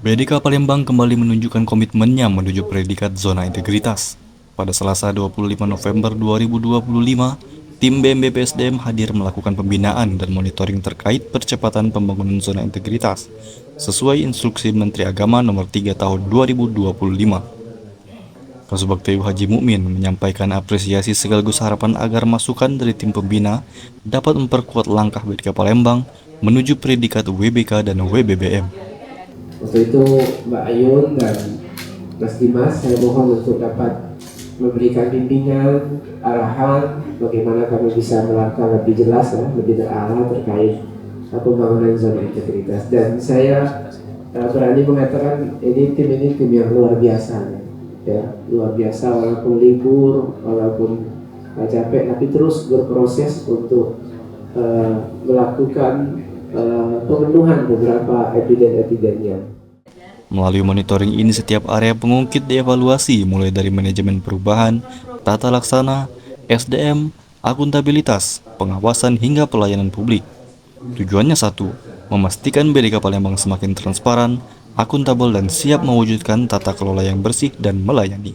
BDK Palembang kembali menunjukkan komitmennya menuju predikat zona integritas. Pada Selasa 25 November 2025, tim BMB-PSDM hadir melakukan pembinaan dan monitoring terkait percepatan pembangunan zona integritas sesuai instruksi Menteri Agama nomor 3 tahun 2025. Kasubag TU Haji Mukmin menyampaikan apresiasi sekaligus harapan agar masukan dari tim pembina dapat memperkuat langkah BDK Palembang menuju predikat WBK dan WBBM. Waktu itu Mbak Ayun dan Mas Dimas, saya mohon untuk dapat memberikan bimbingan, arahan bagaimana kami bisa melangkah lebih jelas, lebih terarah terkait pembangunan zona integritas. Dan saya berani mengatakan tim ini tim yang luar biasa, ya luar biasa, walaupun libur, walaupun capek, tapi terus berproses untuk melakukan pemenuhan beberapa eviden-evidennya. Melalui monitoring ini, setiap area pengungkit dievaluasi mulai dari manajemen perubahan, tata laksana, SDM, akuntabilitas, pengawasan hingga pelayanan publik. Tujuannya satu, memastikan BDK Palembang semakin transparan, akuntabel dan siap mewujudkan tata kelola yang bersih dan melayani.